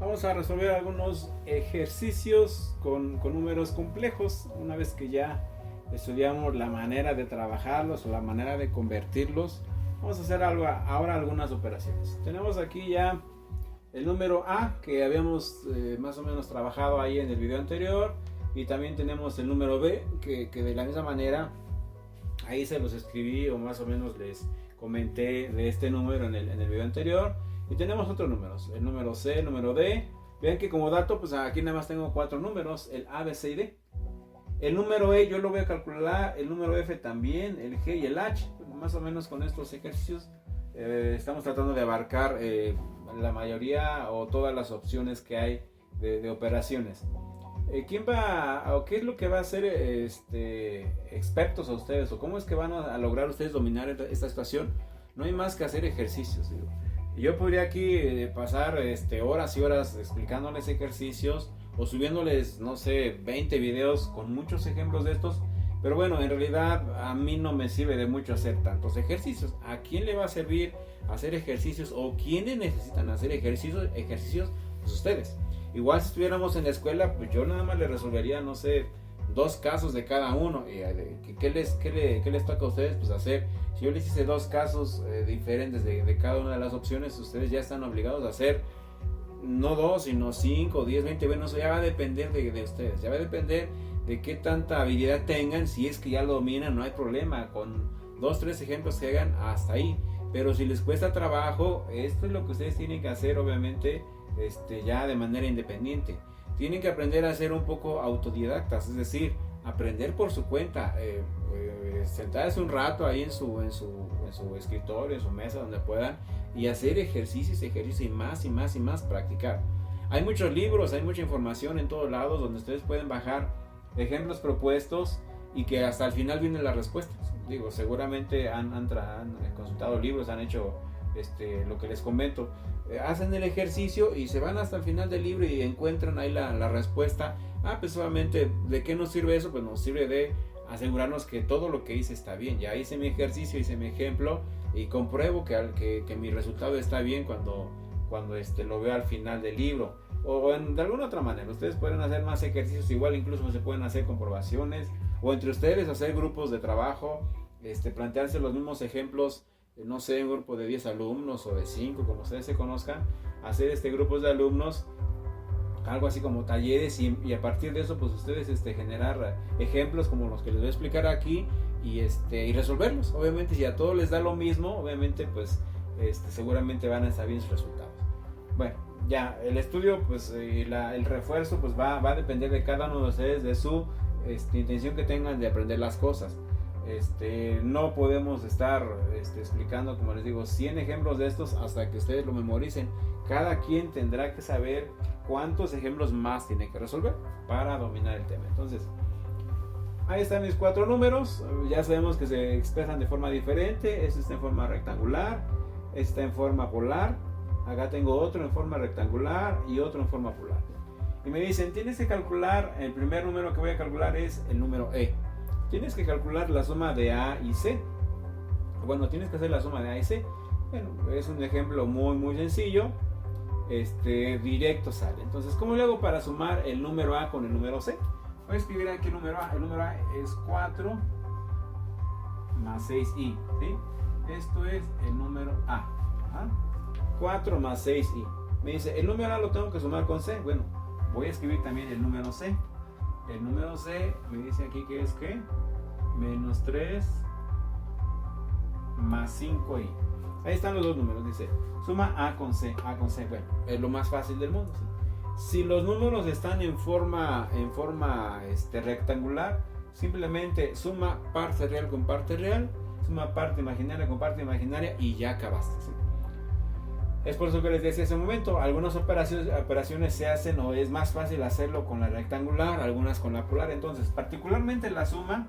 Vamos a resolver algunos ejercicios con números complejos. Una vez que ya estudiamos la manera de trabajarlos o la manera de convertirlos, vamos a hacer ahora algunas operaciones. Tenemos aquí ya el número A que habíamos más o menos trabajado ahí en el video anterior, y también tenemos el número B que de la misma manera ahí se los escribí o más o menos les comenté de este número en el video anterior. Y tenemos otros números, el número C, el número D. Vean que como dato, pues aquí nada más tengo 4 números, el A, B, C y D. El número E yo lo voy a calcular, el número F también, el G y el H. Más o menos con estos ejercicios estamos tratando de abarcar la mayoría o todas las opciones que hay de operaciones. ¿Quién va o qué es lo que va a hacer expertos a ustedes, o cómo es que van a lograr ustedes dominar esta situación? No hay más que hacer ejercicios, digo. Yo podría aquí pasar horas y horas explicándoles ejercicios o subiéndoles, no sé, 20 videos con muchos ejemplos de estos, pero bueno, en realidad a mí no me sirve de mucho hacer tantos ejercicios. ¿A quién le va a servir hacer ejercicios o quiénes necesitan hacer ejercicios? Pues ustedes. Igual si estuviéramos en la escuela, pues yo nada más le resolvería, no sé, 2 casos de cada uno. ¿Qué les toca a ustedes? Pues hacer, si yo les hice 2 casos diferentes de cada una de las opciones, ustedes ya están obligados a hacer no 2, sino 5, 10, 20. Bueno, eso ya va a depender de ustedes, ya va a depender de qué tanta habilidad tengan. Si es que ya lo dominan, no hay problema, con 2, 3 ejemplos que hagan hasta ahí. Pero si les cuesta trabajo, esto es lo que ustedes tienen que hacer, obviamente, ya de manera independiente. Tienen que aprender a ser un poco autodidactas, es decir, aprender por su cuenta, sentarse un rato ahí en su escritorio, en su mesa, donde puedan, y hacer ejercicios y más practicar. Hay muchos libros, hay mucha información en todos lados donde ustedes pueden bajar ejemplos propuestos y que hasta el final vienen las respuestas. Digo, seguramente han consultado libros, han hecho lo que les comento. Hacen el ejercicio y se van hasta el final del libro y encuentran ahí la respuesta. Pues solamente, ¿de qué nos sirve eso? Pues nos sirve de asegurarnos que todo lo que hice está bien. Ya hice mi ejercicio, hice mi ejemplo y compruebo que mi resultado está bien cuando lo veo al final del libro. O de alguna otra manera, ustedes pueden hacer más ejercicios, igual incluso se pueden hacer comprobaciones, o entre ustedes hacer grupos de trabajo, plantearse los mismos ejemplos. No sé, un grupo de 10 alumnos o de 5, como ustedes se conozcan, hacer grupos de alumnos, algo así como talleres, y a partir de eso pues ustedes generar ejemplos como los que les voy a explicar aquí y resolverlos. Obviamente si a todos les da lo mismo, obviamente pues seguramente van a estar bien sus resultados. Bueno, ya el estudio pues el refuerzo pues va a depender de cada uno de ustedes, de su intención que tengan de aprender las cosas. No podemos estar explicando, como les digo, 100 ejemplos de estos hasta que ustedes lo memoricen. Cada quien tendrá que saber cuántos ejemplos más tiene que resolver para dominar el tema. Entonces, ahí están mis 4 números. Ya sabemos que se expresan de forma diferente. Este está en forma rectangular, este está en forma polar. Acá tengo otro en forma rectangular y otro en forma polar. Y me dicen, tienes que calcular, el primer número que voy a calcular es el número E. Tienes que calcular la suma de A y C. Bueno, tienes que hacer la suma de A y C. Bueno, es un ejemplo muy sencillo. Directo sale. Entonces, ¿cómo le hago para sumar el número A con el número C? Voy a escribir aquí el número A. El número A es 4 más 6i. ¿Sí? Esto es el número A. 4 más 6i. Me dice, el número A lo tengo que sumar con C. Bueno, voy a escribir también el número C. El número C me dice aquí que es que menos 3 más 5i. Ahí están los dos números. Dice suma A con C. Bueno, es lo más fácil del mundo, ¿sí? Si los números están en forma rectangular, simplemente suma parte real con parte real, suma parte imaginaria con parte imaginaria y ya acabaste, ¿sí? Es por eso que les decía hace un momento, algunas operaciones se hacen o es más fácil hacerlo con la rectangular, algunas con la polar. Entonces, particularmente la suma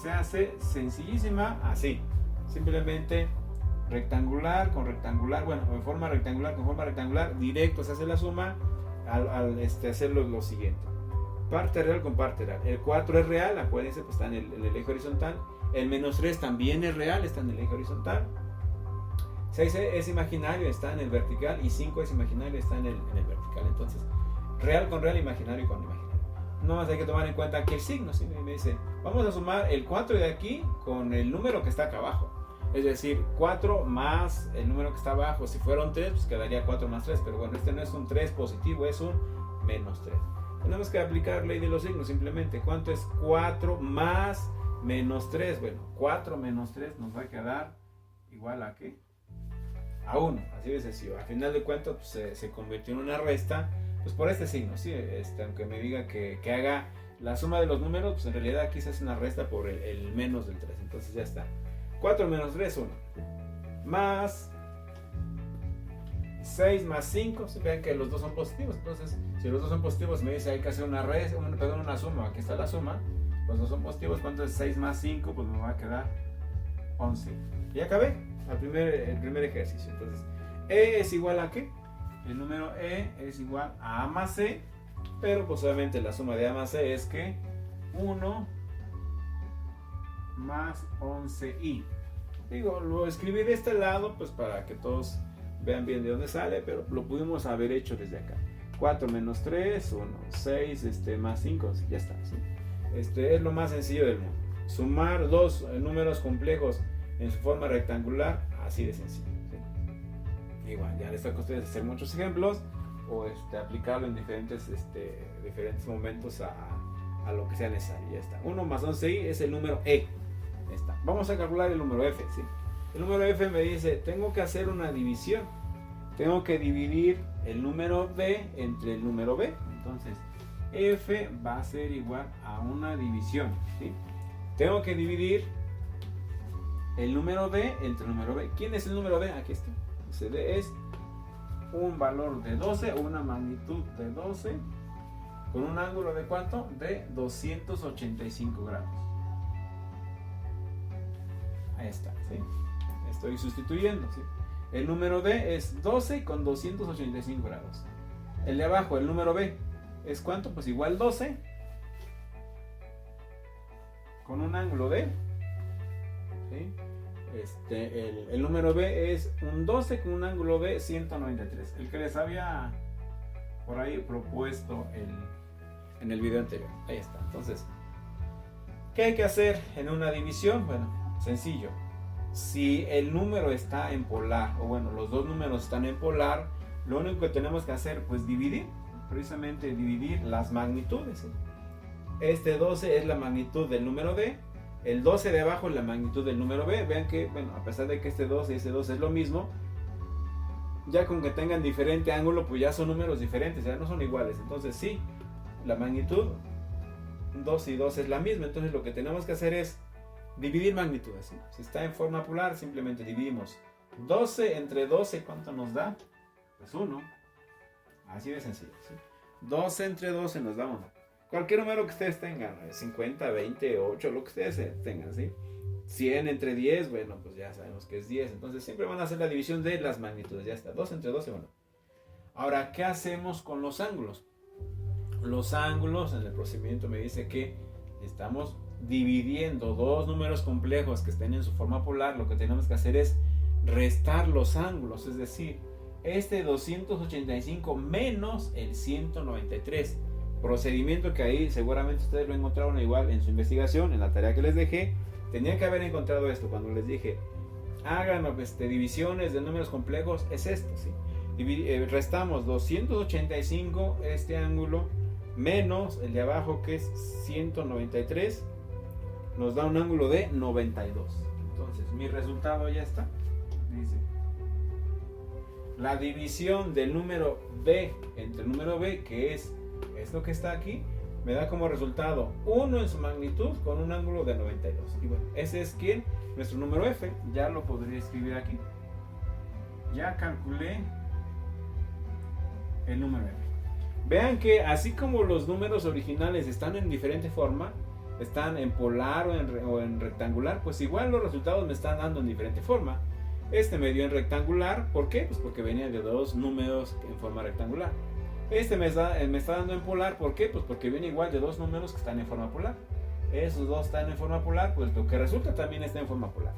se hace sencillísima así. Simplemente rectangular con rectangular, bueno, en forma rectangular con forma rectangular, directo se hace la suma al hacer lo siguiente. Parte real con parte real. El 4 es real, acuérdense, pues está en el eje horizontal. El menos 3 también es real, está en el eje horizontal. 6 es imaginario, está en el vertical, y 5 es imaginario, está en el vertical. Entonces, real con real, imaginario con imaginario. No más hay que tomar en cuenta aquí el signo, ¿sí? Me dice, vamos a sumar el 4 de aquí con el número que está acá abajo. Es decir, 4 más el número que está abajo. Si fuera un 3, pues quedaría 4 más 3. Pero bueno, este no es un 3 positivo, es un menos 3. Tenemos que aplicar ley de los signos simplemente. ¿Cuánto es 4 más menos 3? Bueno, 4 menos 3 nos va a quedar igual a ¿qué? A 1. Así de sencillo. Al final de cuentas, pues, se convirtió en una resta, pues por este signo, ¿sí? Aunque me diga que haga la suma de los números, pues en realidad aquí se hace una resta por el menos del 3. Entonces ya está. 4 menos 3, 1. Más 6 más 5. Vean que los dos son positivos. Entonces, si los dos son positivos, me dice hay que hacer una suma. Aquí está la suma. Los dos son positivos. ¿Cuánto es 6 más 5? Pues me va a quedar 11. Y acabé el primer ejercicio. Entonces, E es igual a ¿qué? El número E es igual a A más C. Pero pues obviamente la suma de A más C es que 1 más 11i. Digo, lo escribí de este lado pues para que todos vean bien de dónde sale, pero lo pudimos haber hecho desde acá. 4 menos 3, 1, 6 más 5, ya está, ¿sí? Es lo más sencillo del mundo. Sumar dos números complejos en su forma rectangular, así de sencillo, ¿sí? Igual, ya les toca a ustedes hacer muchos ejemplos o aplicarlo en diferentes momentos a lo que sea necesario. Ya está. 1 más 11i es el número E. Está. Vamos a calcular el número F, ¿sí? El número F me dice, tengo que hacer una división. Tengo que dividir el número B entre el número B. Entonces, F va a ser igual a una división, ¿sí? Tengo que dividir el número B entre el número B. ¿Quién es el número B? Aquí está. Ese D es un valor de 12 o una magnitud de 12 con un ángulo de ¿cuánto? De 285 grados. Ahí está, ¿sí? Estoy sustituyendo, ¿sí? El número D es 12 con 285 grados. El de abajo, el número B, ¿es cuánto? Pues igual 12 con un ángulo de, ¿sí? El número B es un 12 con un ángulo de 193. El que les había por ahí propuesto en el video anterior. Ahí está. Entonces, ¿qué hay que hacer en una división? Bueno, sencillo. Si el número está en polar, o bueno, los dos números están en polar, lo único que tenemos que hacer, pues dividir, precisamente dividir las magnitudes, ¿sí? Este 12 es la magnitud del número D, el 12 de abajo es la magnitud del número B. Vean que, bueno, a pesar de que este 12 y este 12 es lo mismo, ya con que tengan diferente ángulo, pues ya son números diferentes, ya no son iguales. Entonces sí, la magnitud 12 y 12 es la misma, entonces lo que tenemos que hacer es dividir magnitudes, ¿sí? Si está en forma polar, simplemente dividimos 12 entre 12, ¿cuánto nos da? Pues 1. Así de sencillo, ¿sí? 12 entre 12 nos da 1. Cualquier número que ustedes tengan, 50, 20, 8, lo que ustedes tengan, ¿sí? 100 entre 10, bueno, pues ya sabemos que es 10. Entonces siempre van a hacer la división de las magnitudes, ya está. 12 entre 12, 1. Ahora, ¿qué hacemos con los ángulos? Los ángulos, en el procedimiento me dice que estamos dividiendo dos números complejos que estén en su forma polar. Lo que tenemos que hacer es restar los ángulos, es decir, este 285 menos el 193. Procedimiento que ahí seguramente ustedes lo encontraron igual en su investigación, en la tarea que les dejé. Tenía que haber encontrado esto cuando les dije hagan divisiones de números complejos, es esto, ¿sí? Restamos 285, este ángulo, menos el de abajo que es 193, nos da un ángulo de 92. Entonces mi resultado ya está. Dice, la división del número B entre el número B, que es esto que está aquí, me da como resultado 1 en su magnitud con un ángulo de 92. Y bueno, ese es ¿quién? Nuestro número F. Ya lo podría escribir aquí. Ya calculé el número F. Vean que así como los números originales están en diferente forma, están en polar o en rectangular, pues igual los resultados me están dando en diferente forma. Este me dio en rectangular, ¿por qué? Pues porque venía de dos números en forma rectangular. Este me está dando en polar, ¿por qué? Pues porque viene igual de dos números que están en forma polar. Esos dos están en forma polar, pues lo que resulta también está en forma polar.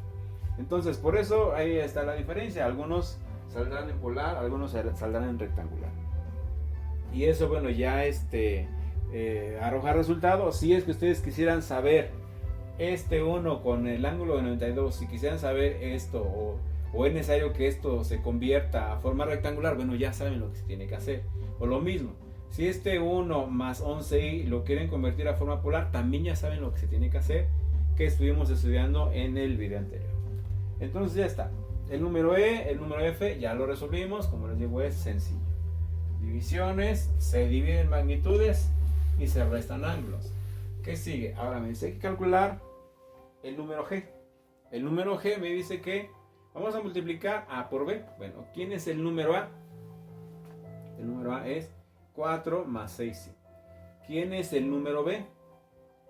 Entonces, por eso ahí está la diferencia. Algunos saldrán en polar, algunos saldrán en rectangular. Y eso, bueno, ya arroja resultados. Si es que ustedes quisieran saber uno con el ángulo de 92, si quisieran saber esto o es necesario que esto se convierta a forma rectangular, bueno, ya saben lo que se tiene que hacer. O lo mismo, si 1 más 11i lo quieren convertir a forma polar, también ya saben lo que se tiene que hacer, que estuvimos estudiando en el video anterior. Entonces ya está. El número E, el número F, ya lo resolvimos. Como les digo, es sencillo. Divisiones, se dividen magnitudes y se restan ángulos. ¿Qué sigue? Ahora me dice que calcular el número G. El número G me dice que vamos a multiplicar A por B. Bueno, ¿quién es el número A? El número A es 4 más 6. ¿Quién es el número B?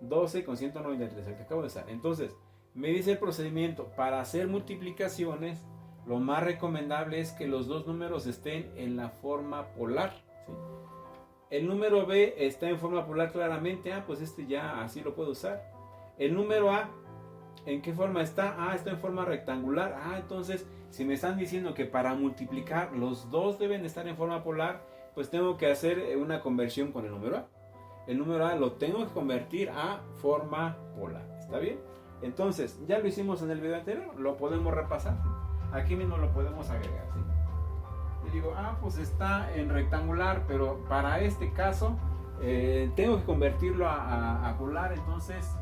12 con 193, el que acabo de usar. Entonces, me dice el procedimiento. Para hacer multiplicaciones, lo más recomendable es que los dos números estén en la forma polar, ¿sí? El número B está en forma polar claramente. Pues ya así lo puedo usar. El número A, ¿en qué forma está? Está en forma rectangular. Entonces, si me están diciendo que para multiplicar los dos deben estar en forma polar, pues tengo que hacer una conversión con el número A. El número A lo tengo que convertir a forma polar. ¿Está bien? Entonces, ya lo hicimos en el video anterior, lo podemos repasar. Aquí mismo lo podemos agregar, ¿sí? Y digo, pues está en rectangular, pero para este caso tengo que convertirlo a polar. Entonces,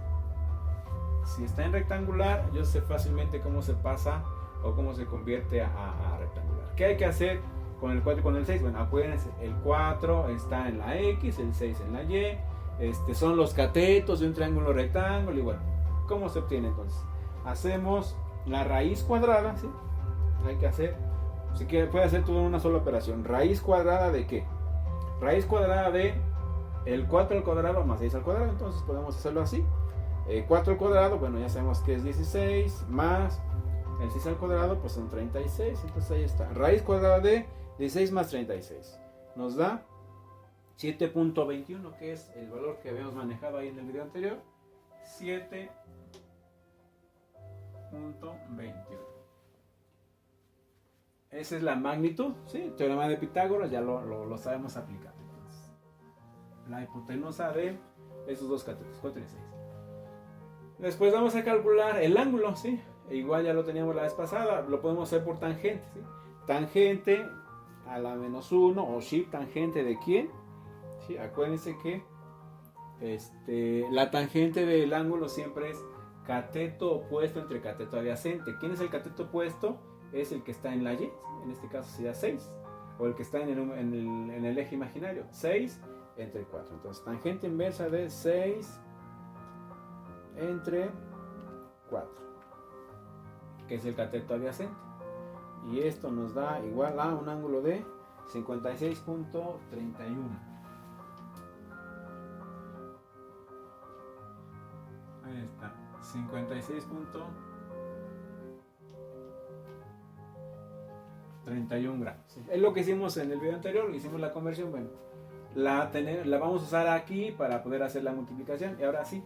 si está en rectangular, yo sé fácilmente cómo se pasa o cómo se convierte a rectangular. ¿Qué hay que hacer con el 4 y con el 6? Bueno, acuérdense, el 4 está en la X, el 6 en la Y. Son los catetos de un triángulo rectángulo. Y bueno, ¿cómo se obtiene entonces? Hacemos la raíz cuadrada, ¿sí? Hay que hacer, si quiere, puede hacer todo en una sola operación. ¿Raíz cuadrada de qué? Raíz cuadrada de el 4 al cuadrado más 6 al cuadrado. Entonces podemos hacerlo así. 4 al cuadrado, bueno, ya sabemos que es 16, más el 6 al cuadrado, pues son 36. Entonces ahí está. Raíz cuadrada de 16 más 36 nos da 7.21, que es el valor que habíamos manejado ahí en el video anterior. 7.21. Esa es la magnitud, ¿sí? Teorema de Pitágoras, ya lo sabemos aplicar. Entonces, la hipotenusa de esos dos catetos, 4 y 6. Después vamos a calcular el ángulo, ¿sí? Igual ya lo teníamos la vez pasada, lo podemos hacer por tangente, ¿sí? Tangente a la menos 1 o shift tangente de quién, ¿sí? Acuérdense que la tangente del ángulo siempre es cateto opuesto entre cateto adyacente. ¿Quién es el cateto opuesto? Es el que está en la Y, en este caso sería 6, o el que está en el eje imaginario, 6 entre 4. Entonces, tangente inversa de 6 entre 4, que es el cateto adyacente. Y esto nos da igual a un ángulo de 56.31. Ahí está, 56.31 grados. Es lo que hicimos en el video anterior, hicimos la conversión. Bueno, la vamos a usar aquí para poder hacer la multiplicación. Y ahora sí,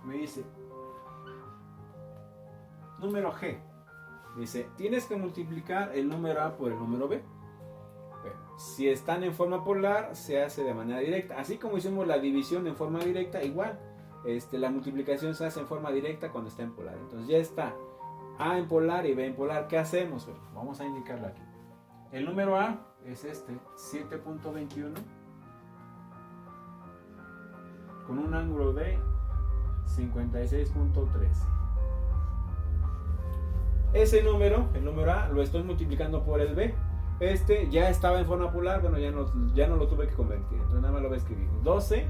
me dice número G. Dice, tienes que multiplicar el número A por el número B. Bueno, si están en forma polar, se hace de manera directa. Así como hicimos la división en forma directa, igual la multiplicación se hace en forma directa cuando está en polar. Entonces ya está A en polar y B en polar. ¿Qué hacemos? Bueno, vamos a indicarlo aquí. El número A es 7.21, con un ángulo de 56.13. Ese número, el número A, lo estoy multiplicando por el B. Ya estaba en forma polar, bueno, ya no lo tuve que convertir. Entonces nada más lo voy a escribir. 12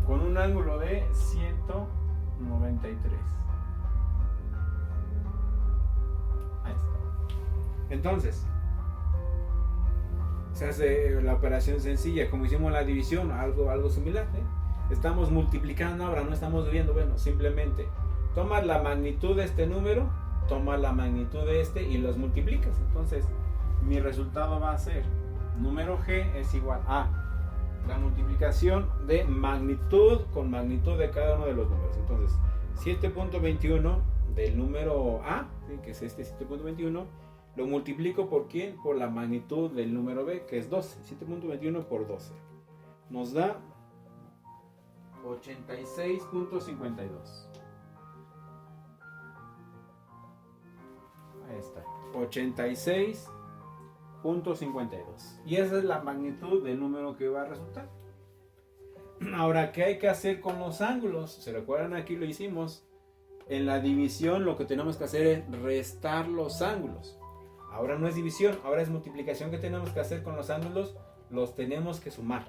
con un ángulo de 193. Ahí está. Entonces, se hace la operación sencilla, como hicimos la división, algo similar, ¿eh? Estamos multiplicando ahora, no estamos viendo, bueno, simplemente tomas la magnitud de este número, tomas la magnitud de y los multiplicas. Entonces, mi resultado va a ser, número G es igual a la multiplicación de magnitud con magnitud de cada uno de los números. Entonces, 7.21 del número A, ¿sí? Que es este 7.21, lo multiplico por ¿quién? Por la magnitud del número B, que es 12. 7.21 por 12 nos da 86.52. Ahí está, 86.52. Y esa es la magnitud del número que va a resultar. Ahora, ¿qué hay que hacer con los ángulos? ¿Se recuerdan? Aquí lo hicimos. En la división lo que tenemos que hacer es restar los ángulos. Ahora no es división, ahora es multiplicación. ¿Qué tenemos que hacer con los ángulos? Los tenemos que sumar.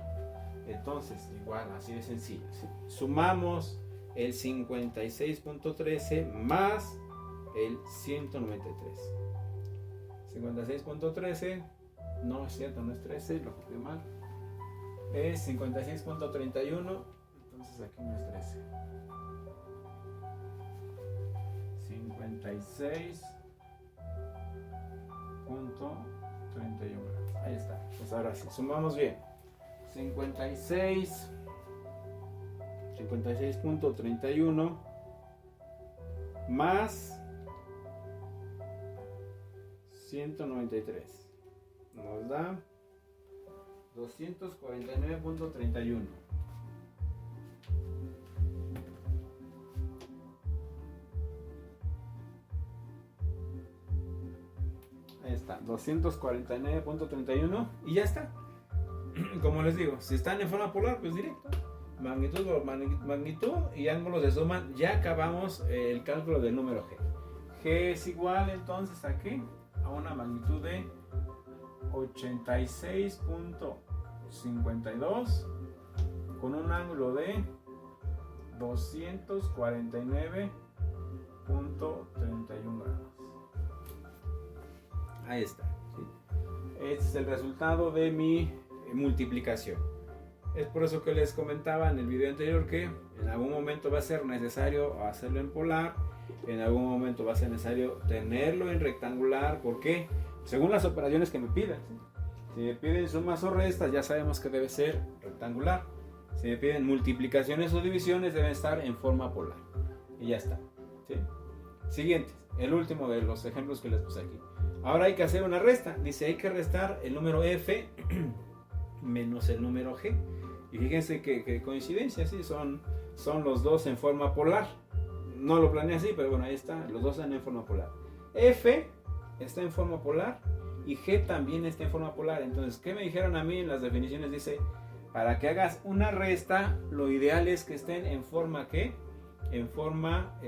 Entonces, igual, así de sencillo. ¿Sí? Sumamos el 56.13 más el 193. 56.13, no es cierto, no es 13, lo copié mal. Es 56.31, entonces aquí no es 13. 56.31. Ahí está. Pues ahora sí, sumamos bien. 56.31 más 193 nos da 249.31. Ahí está, 249.31 y ya está. Como les digo, si están en forma polar, pues directo. Magnitud por magnitud y ángulos se suman. Ya acabamos el cálculo del número G. G es igual entonces aquí a una magnitud de 86.52 con un ángulo de 249.31 grados. Ahí está. ¿Sí? Este es el resultado de mi multiplicación. Es por eso que les comentaba en el video anterior que en algún momento va a ser necesario hacerlo en polar, en algún momento va a ser necesario tenerlo en rectangular. ¿Por qué? Según las operaciones que me pidan. ¿Sí? Si me piden sumas o restas, ya sabemos que debe ser rectangular. Si me piden multiplicaciones o divisiones, deben estar en forma polar. Y ya está. ¿Sí? Siguiente, el último de los ejemplos que les puse aquí. Ahora hay que hacer una resta. Dice, hay que restar el número F menos el número G. Y fíjense que coincidencia, ¿sí? Son los dos en forma polar. No lo planeé así, pero bueno, ahí está. Los dos están en forma polar. F está en forma polar y G también está en forma polar. Entonces, ¿qué me dijeron a mí en las definiciones? Dice, para que hagas una resta, lo ideal es que estén en forma ¿qué? En forma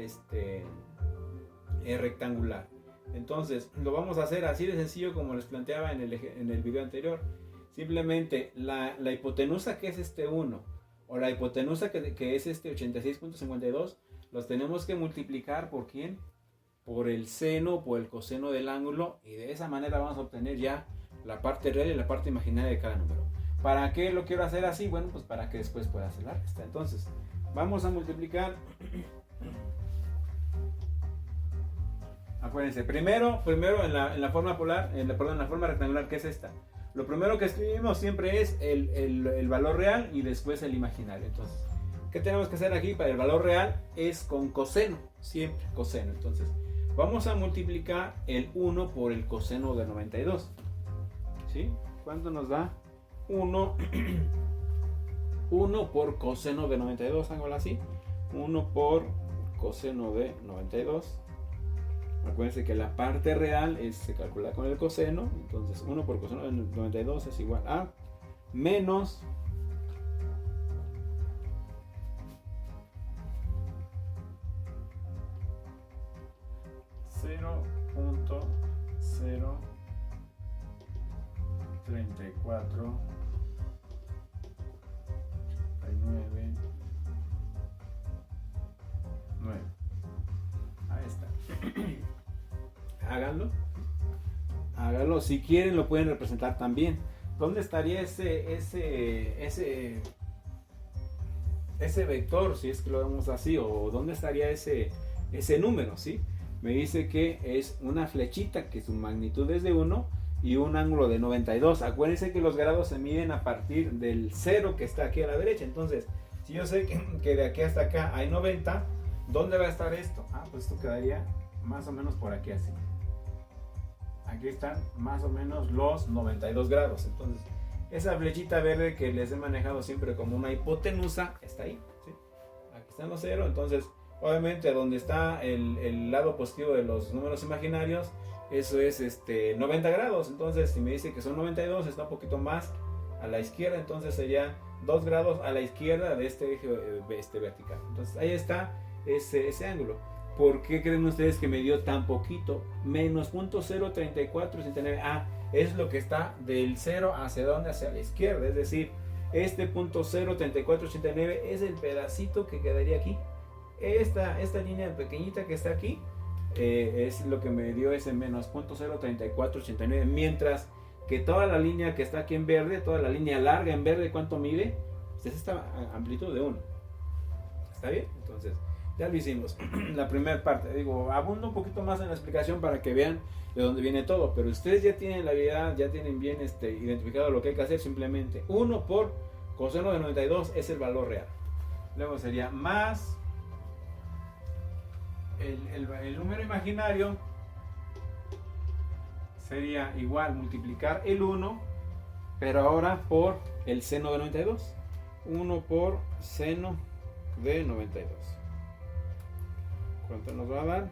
rectangular. Entonces, lo vamos a hacer así de sencillo como les planteaba en el video anterior. Simplemente la hipotenusa que es este 1 o la hipotenusa que es este 86.52 los tenemos que multiplicar por ¿quién? Por el seno o por el coseno del ángulo, y de esa manera vamos a obtener ya la parte real y la parte imaginaria de cada número. ¿Para qué lo quiero hacer así? Bueno, pues para que después pueda hacer la resta. Entonces, vamos a multiplicar. Acuérdense, primero en la forma polar, en la forma rectangular, que es esta. Lo primero que escribimos siempre es el valor real y después el imaginario. Entonces, ¿qué tenemos que hacer aquí? Para el valor real es con coseno, siempre coseno. Entonces, vamos a multiplicar el 1 por el coseno de 92. ¿Sí? ¿Cuánto nos da? 1 por coseno de 92, hágalo así. 1 por coseno de 92. Acuérdense que la parte real se calcula con el coseno. Entonces 1 por coseno de 92 es igual a menos 0.034 9. Ahí está. Háganlo. Si quieren lo pueden representar también. ¿Dónde estaría ese vector, si es que lo vemos así? ¿O dónde estaría ese número? ¿Sí? Me dice que es una flechita que su magnitud es de 1 y un ángulo de 92. Acuérdense que los grados se miden a partir del 0 que está aquí a la derecha. Entonces, si yo sé que de aquí hasta acá hay 90, ¿Dónde va a estar esto? Pues esto quedaría más o menos por aquí así. Aquí están más o menos los 92 grados. Entonces, esa flechita verde que les he manejado siempre como una hipotenusa está ahí, ¿sí? Aquí están los 0. Entonces, obviamente, donde está el lado positivo de los números imaginarios, eso es 90 grados. Entonces, si me dice que son 92, está un poquito más a la izquierda. Entonces, sería 2 grados a la izquierda de este eje vertical. Entonces, ahí está ese ángulo. ¿Por qué creen ustedes que me dio tan poquito? Menos 0.03469. Es lo que está del 0 hacia dónde, hacia la izquierda. Es decir, este punto 0.3489 es el pedacito que quedaría aquí. Esta línea pequeñita que está aquí es lo que me dio ese menos 0.03489. Mientras que toda la línea que está aquí en verde, toda la línea larga en verde, ¿cuánto mide? Pues es esta amplitud de 1. ¿Está bien? Entonces, ya lo hicimos. La primera parte, digo, abundo un poquito más en la explicación para que vean de dónde viene todo, pero ustedes ya tienen la habilidad, ya tienen bien identificado lo que hay que hacer. Simplemente 1 por coseno de 92 es el valor real. Luego sería más el número imaginario, sería igual multiplicar el 1, pero ahora por el seno de 92. 1 por seno de 92. ¿Cuánto nos va a dar?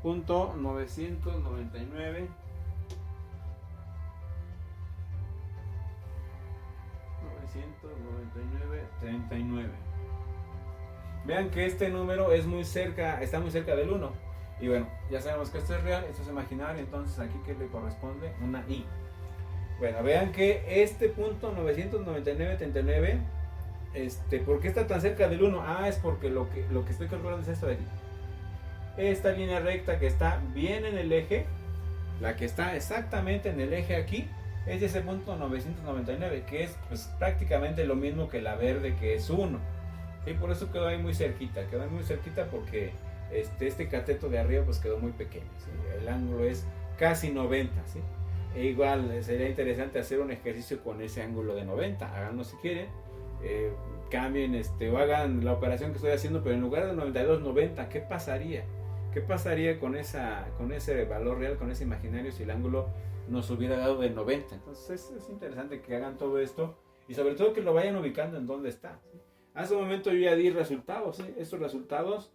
Punto 999. 999.39. Vean que este número es muy cerca, está muy cerca del 1. Y bueno, ya sabemos que esto es real, esto es imaginario. Entonces aquí, ¿qué le corresponde? Una i. Bueno, vean que este punto 999.39, ¿por qué está tan cerca del 1? Es porque lo que estoy calculando es esto de aquí. Esta línea recta que está bien en el eje, la que está exactamente en el eje aquí, es ese punto 999, que es pues prácticamente lo mismo que la verde, que es 1. ¿Sí? Por eso quedó ahí muy cerquita porque este cateto de arriba pues quedó muy pequeño, ¿sí? El ángulo es casi 90, ¿sí? E igual sería interesante hacer un ejercicio con ese ángulo de 90, háganlo si quieren. Cambien o hagan la operación que estoy haciendo, pero en lugar de 92, 90. ¿Qué pasaría? ¿Qué pasaría con ese valor real, con ese imaginario, si el ángulo nos hubiera dado de 90? Entonces es interesante que hagan todo esto y sobre todo que lo vayan ubicando en dónde está, ¿sí? Hace un momento yo ya di resultados, ¿sí? Estos resultados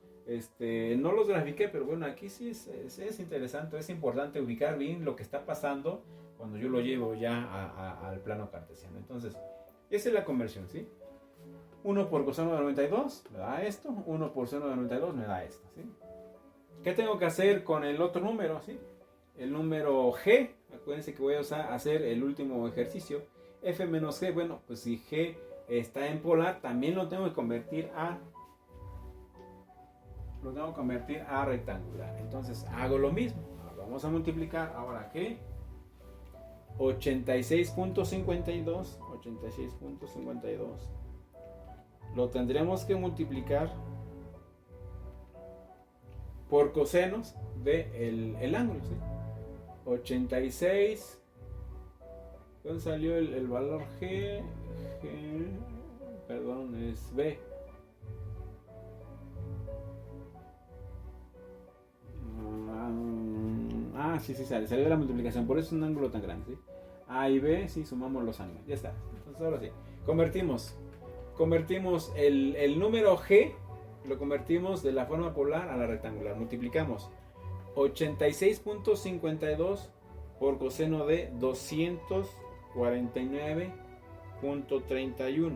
no los grafiqué, pero bueno, aquí sí es interesante, es importante ubicar bien lo que está pasando cuando yo lo llevo ya al plano cartesiano. Entonces, esa es la conversión, ¿sí? 1 por coseno de 92 me da esto, 1 por seno de 92 me da esto, ¿sí? ¿Qué tengo que hacer con el otro número, ¿sí? El número g, acuérdense que voy a hacer el último ejercicio, f menos g. Bueno, pues si g está en polar, también lo tengo que convertir a rectangular. Entonces hago lo mismo. Vamos a multiplicar ahora que 86.52 lo tendremos que multiplicar por cosenos de el ángulo, ¿sí? 86. ¿Dónde salió el valor g? Perdón, es b. Sí, salió la multiplicación, por eso es un ángulo tan grande, ¿sí? A y b, sí, sumamos los ángulos, ya está. Entonces ahora sí, convertimos el número g, lo convertimos de la forma polar a la rectangular. Multiplicamos 86.52 por coseno de 249.31.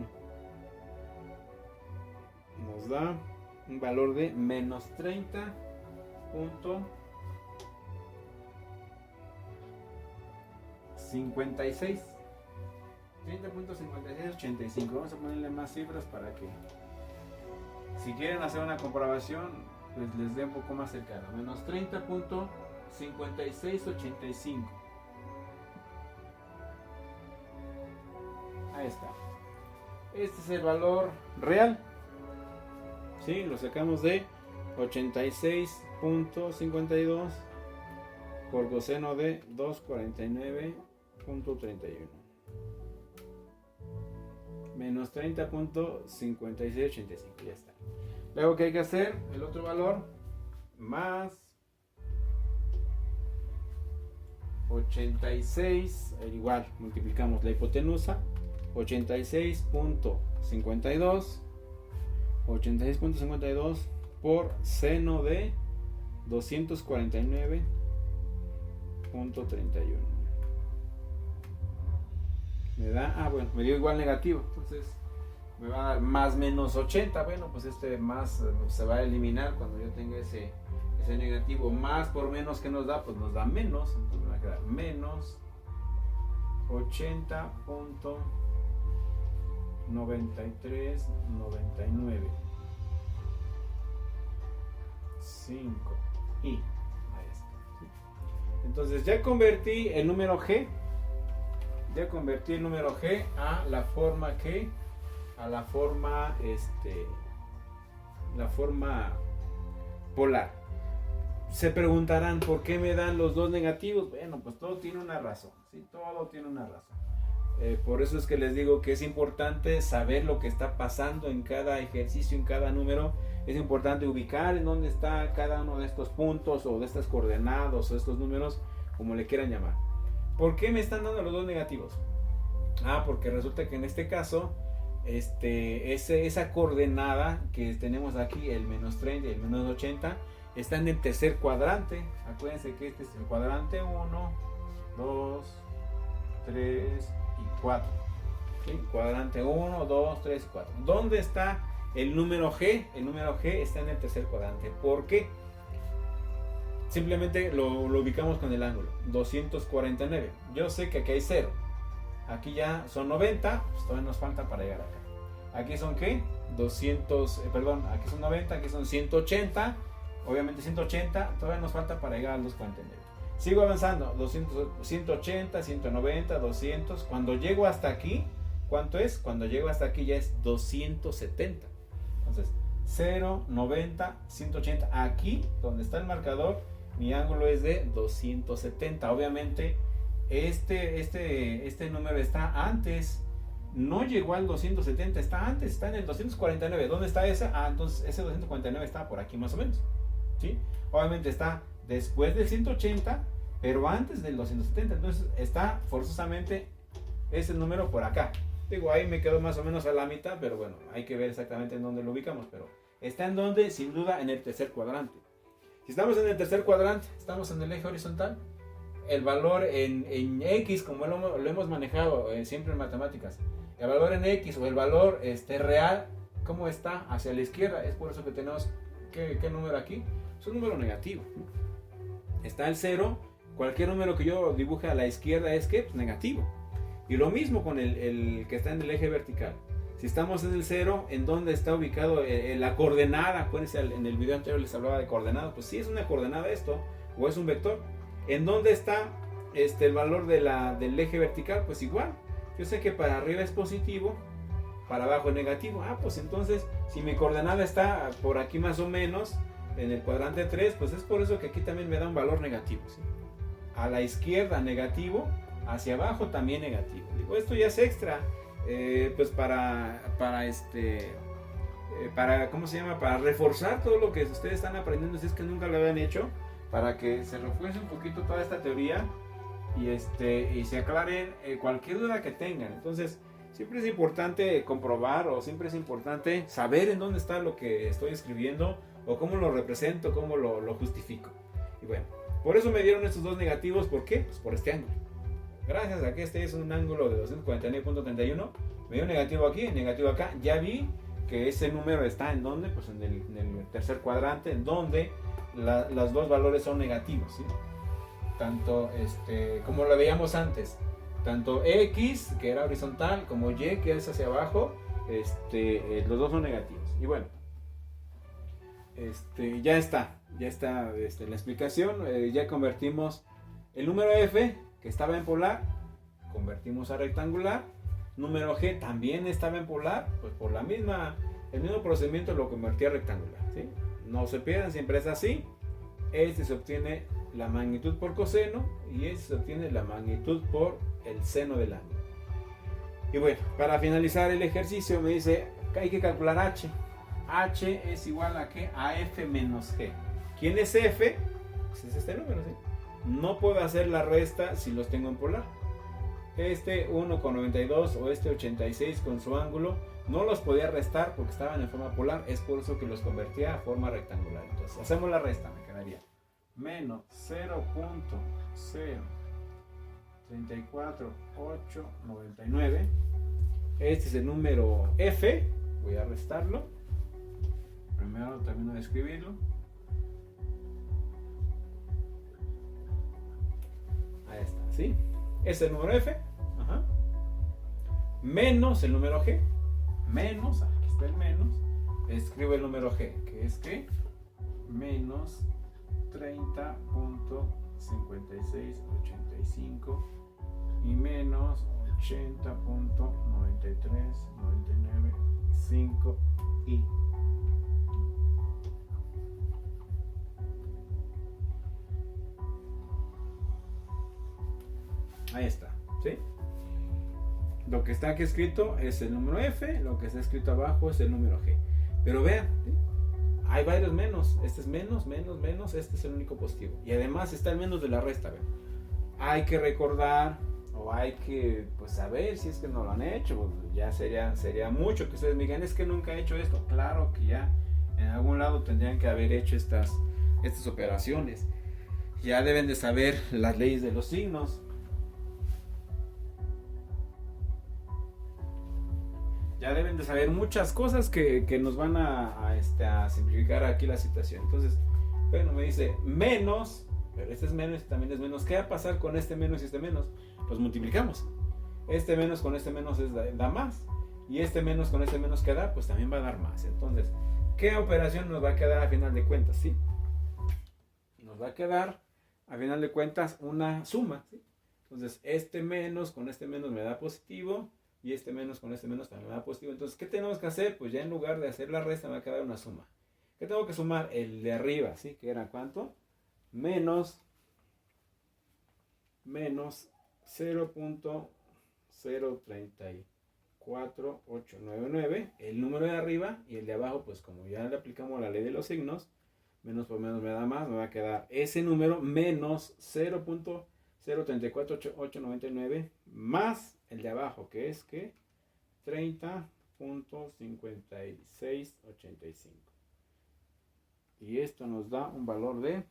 Nos da un valor de menos 30.56. 30.5685. Vamos a ponerle más cifras para que, si quieren hacer una comprobación, pues les dé un poco más cercano. Menos 30.5685. Ahí está. Este es el valor real. ¿Sí? Lo sacamos de 86.52 por coseno de 249.31. Menos 30.5685. Ya está. Luego, ¿qué hay que hacer? El otro valor más 86, igual multiplicamos la hipotenusa, 86.52 por seno de 249.31. Me da, bueno, me dio igual negativo, entonces me va a dar más menos 80. Bueno, pues este más se va a eliminar cuando yo tenga ese negativo. Más por menos, que nos da, pues nos da menos, entonces me va a quedar menos 80.9399. 5 y ahí está. Entonces ya convertí el número G. A la forma la forma polar. Se preguntarán por qué me dan los dos negativos. Bueno, pues todo tiene una razón, ¿sí? Todo tiene una razón. Por eso es que les digo que es importante saber lo que está pasando en cada ejercicio, en cada número. Es importante ubicar en dónde está cada uno de estos puntos o de estas coordenadas o estos números, como le quieran llamar. ¿Por qué me están dando los dos negativos? Porque resulta que en este caso esa coordenada que tenemos aquí, el menos 30 y el menos 80, está en el tercer cuadrante. Acuérdense que este es el cuadrante 1, 2, 3 y 4. ¿Sí? Cuadrante 1, 2, 3 y 4. ¿Dónde está el número G? El número G está en el tercer cuadrante. ¿Por qué? Simplemente lo ubicamos con el ángulo 249. Yo sé que aquí hay 0. Aquí ya son 90. Pues todavía nos falta para llegar acá. Aquí son ¿qué? 200, aquí son 90, aquí son 180. Obviamente 180, todavía nos falta para llegar a los 49. Sigo avanzando, 200, 180, 190, 200. Cuando llego hasta aquí, ¿cuánto es? Cuando llego hasta aquí ya es 270. Entonces, 0, 90, 180. Aquí, donde está el marcador, mi ángulo es de 270. Obviamente, este número está antes. No llegó al 270, está antes, está en el 249. ¿Dónde está ese? Entonces ese 249 está por aquí más o menos. ¿Sí? Obviamente está después del 180, pero antes del 270. Entonces está forzosamente ese número por acá. Digo, ahí me quedo más o menos a la mitad, pero bueno, hay que ver exactamente en dónde lo ubicamos. Pero está en donde, sin duda, en el tercer cuadrante. Si estamos en el tercer cuadrante, estamos en el eje horizontal. El valor en X, como lo hemos manejado siempre en matemáticas, el valor en X o el valor real, ¿cómo está? Hacia la izquierda. Es por eso que tenemos, ¿qué número aquí? Es un número negativo. Está el 0. Cualquier número que yo dibuje a la izquierda es ¿qué? Pues negativo. Y lo mismo con el que está en el eje vertical. Si estamos en el 0, ¿en dónde está ubicado la coordenada? Acuérdense, en el video anterior les hablaba de coordenadas. Pues sí, es una coordenada esto, o es un vector. ¿En dónde está el valor del eje vertical? Pues igual. Yo sé que para arriba es positivo, para abajo es negativo. Pues entonces, si mi coordenada está por aquí más o menos, en el cuadrante 3, pues es por eso que aquí también me da un valor negativo, ¿sí? A la izquierda negativo, hacia abajo también negativo. Digo, esto ya es extra, pues para ¿cómo se llama? Para reforzar todo lo que ustedes están aprendiendo, si es que nunca lo habían hecho, para que se refuerce un poquito toda esta teoría y se aclaren cualquier duda que tengan. Entonces, siempre es importante comprobar, o siempre es importante saber en dónde está lo que estoy escribiendo, o cómo lo represento, cómo lo justifico. Y bueno, por eso me dieron estos dos negativos. ¿Por qué? Pues por este ángulo. Gracias a que este es un ángulo de 249.31, me dio negativo aquí, negativo acá. Ya vi que ese número está en donde, pues en el tercer cuadrante, en donde los dos valores son negativos, ¿sí? Tanto como lo veíamos antes, tanto X, que era horizontal, como Y, que es hacia abajo, los dos son negativos. Y bueno, ya está la explicación. Ya convertimos el número F, que estaba en polar, convertimos a rectangular. Número G también estaba en polar, pues por el mismo procedimiento lo convertí a rectangular, ¿sí? No se pierdan, siempre es así. Se obtiene la magnitud por coseno y se obtiene la magnitud por el seno del ángulo. Y bueno, para finalizar el ejercicio me dice que hay que calcular H. H es igual a ¿qué? A F menos G. ¿Quién es F? Pues es este número, ¿sí? No puedo hacer la resta si los tengo en polar. Este 1,92 o este 86 con su ángulo no los podía restar porque estaban en forma polar. Es por eso que los convertía a forma rectangular. Entonces hacemos la resta, me quedaría menos 0.034899. Este es el número F. Voy a restarlo. Primero termino de escribirlo. Ahí está, ¿sí? Es el número F. Ajá. Menos el número G. Menos, aquí está el menos. Escribo el número G, que es que menos 30.5685 y menos 80.93995 y ahí está, ¿sí? Lo que está aquí escrito es el número F, lo que está escrito abajo es el número G. Pero vean, ¿sí? Hay varios menos. Este es menos, menos, menos. Este es el único positivo. Y además está el menos de la resta. ¿Ven? Hay que recordar o hay que pues, saber si es que no lo han hecho. Pues, ya sería mucho que ustedes me digan, es que nunca he hecho esto. Claro que ya en algún lado tendrían que haber hecho estas operaciones. Ya deben de saber las leyes de los signos. Ya deben de saber muchas cosas que nos van a simplificar aquí la situación. Entonces, bueno, me dice menos, pero este es menos y también es menos. ¿Qué va a pasar con este menos y este menos? Los multiplicamos. Este menos con este menos da más. Y este menos con este menos que da, pues también va a dar más. Entonces, ¿qué operación nos va a quedar a final de cuentas? ¿Sí? Nos va a quedar a final de cuentas una suma. ¿Sí? Entonces, este menos con este menos me da positivo. Y este menos con este menos también me da positivo. Entonces, ¿qué tenemos que hacer? Pues ya en lugar de hacer la resta me va a quedar una suma. ¿Qué tengo que sumar? El de arriba, ¿sí? Que era ¿cuánto? Menos 0.034899. El número de arriba y el de abajo, pues como ya le aplicamos la ley de los signos, menos por menos me da más, me va a quedar ese número menos 0.034899 más el de abajo, que es que 30.5685. Y esto nos da un valor de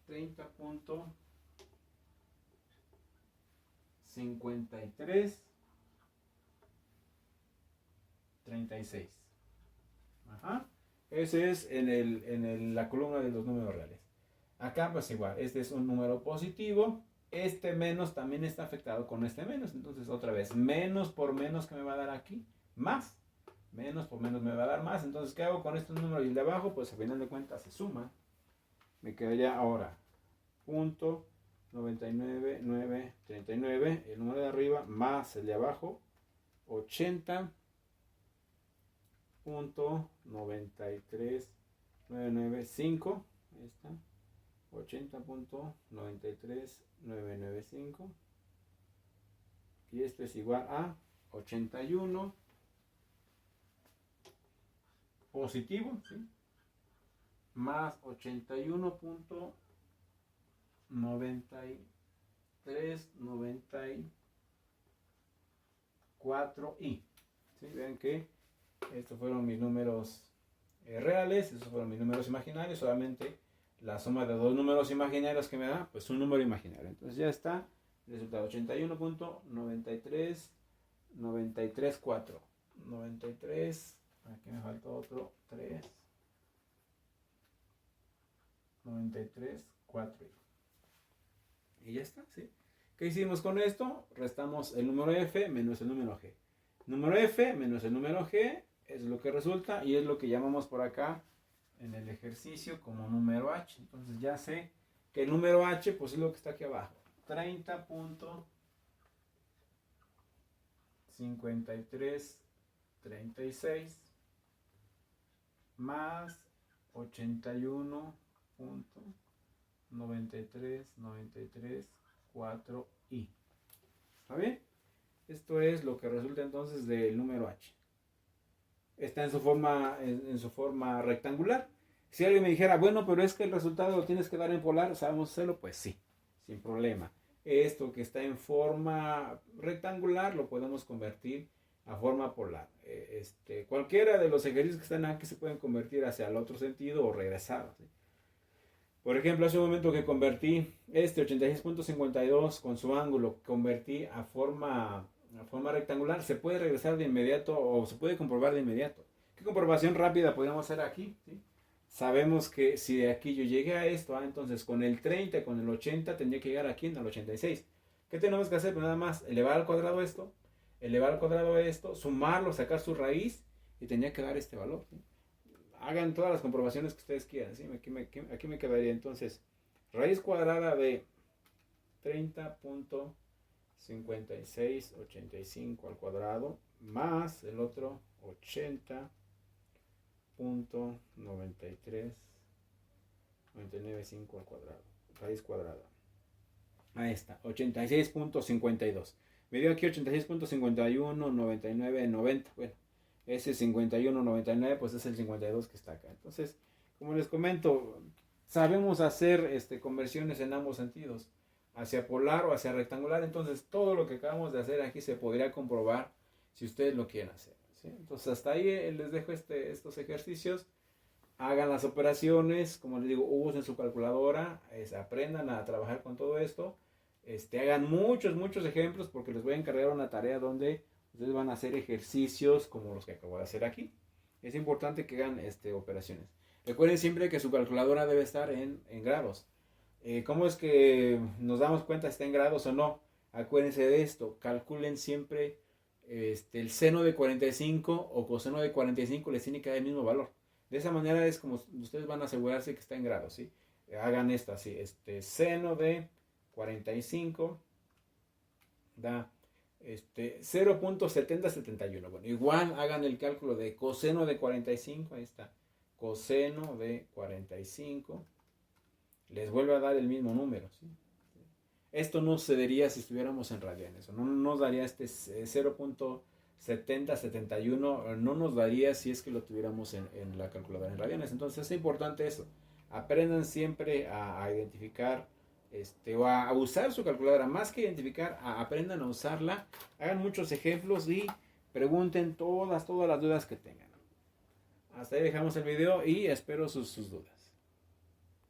30.5336. Ajá. Ese es en la columna de los números reales. Acá pues igual, este es un número positivo. Este menos también está afectado con este menos. Entonces otra vez, menos por menos que me va a dar aquí, más. Menos por menos me va a dar más. Entonces, ¿qué hago con estos números y el de abajo? Pues a final de cuentas se suma. Me quedaría ahora punto 99,939. El número de arriba más el de abajo. 80.93995. Ahí está. 80.93995 y esto es igual a 81 positivo, ¿sí? Más 81.9394 y ¿sí? Vean que estos fueron mis números reales, estos fueron mis números imaginarios, solamente la suma de dos números imaginarios que me da, pues un número imaginario. Entonces ya está el resultado 81.93934. 93, aquí me faltó otro 3. 93,4. Y ya está, ¿sí? ¿Qué hicimos con esto? Restamos el número F menos el número G. Número F menos el número G es lo que resulta y es lo que llamamos por acá en el ejercicio como número H. Entonces ya sé que el número H pues es lo que está aquí abajo. 30.5336 más 81.93934i. ¿Está bien? Esto es lo que resulta entonces del número H. está en su forma rectangular. Si alguien me dijera, bueno, pero es que el resultado lo tienes que dar en polar, ¿sabemos hacerlo? Pues sí, sin problema. Esto que está en forma rectangular lo podemos convertir a forma polar. Cualquiera de los ejercicios que están aquí se pueden convertir hacia el otro sentido o regresar, ¿sí? Por ejemplo, hace un momento que convertí este 86.52 con su ángulo, convertí a forma rectangular, se puede regresar de inmediato o se puede comprobar de inmediato. ¿Qué comprobación rápida podríamos hacer aquí? ¿Sí? Sabemos que si de aquí yo llegué a esto, entonces con el 30, con el 80, tendría que llegar aquí en el 86. ¿Qué tenemos que hacer? Pues nada más elevar al cuadrado esto, sumarlo, sacar su raíz y tendría que dar este valor, ¿sí? Hagan todas las comprobaciones que ustedes quieran, ¿sí? Aquí me quedaría entonces raíz cuadrada de 30.5685 al cuadrado más el otro 80.93.995 al cuadrado, raíz cuadrada. Ahí está, 86.52. Me dio aquí 86.51, 99, 90. Bueno, ese 51, 99, pues es el 52 que está acá. Entonces, como les comento, sabemos hacer conversiones en ambos sentidos, hacia polar o hacia rectangular. Entonces, todo lo que acabamos de hacer aquí se podría comprobar si ustedes lo quieren hacer, ¿sí? Entonces, hasta ahí les dejo estos ejercicios. Hagan las operaciones, como les digo, usen su calculadora, aprendan a trabajar con todo esto. Hagan muchos ejemplos porque les voy a encargar una tarea donde ustedes van a hacer ejercicios como los que acabo de hacer aquí. Es importante que hagan operaciones. Recuerden siempre que su calculadora debe estar en grados. ¿Cómo es que nos damos cuenta si está en grados o no? Acuérdense de esto, calculen siempre el seno de 45 o coseno de 45 les tiene que dar el mismo valor. De esa manera es como ustedes van a asegurarse que está en grados, ¿sí? Hagan esto así, seno de 45 da 0.7071. Bueno, igual hagan el cálculo de coseno de 45, ahí está, coseno de 45, les vuelve a dar el mismo número, ¿sí? Esto no sucedería si estuviéramos en radianes, no nos daría 0.7071, no nos daría si es que lo tuviéramos en la calculadora en radianes. Entonces es importante eso, aprendan siempre a identificar o a usar su calculadora, más que identificar, aprendan a usarla, hagan muchos ejemplos y pregunten todas las dudas que tengan. Hasta ahí dejamos el video y espero sus dudas.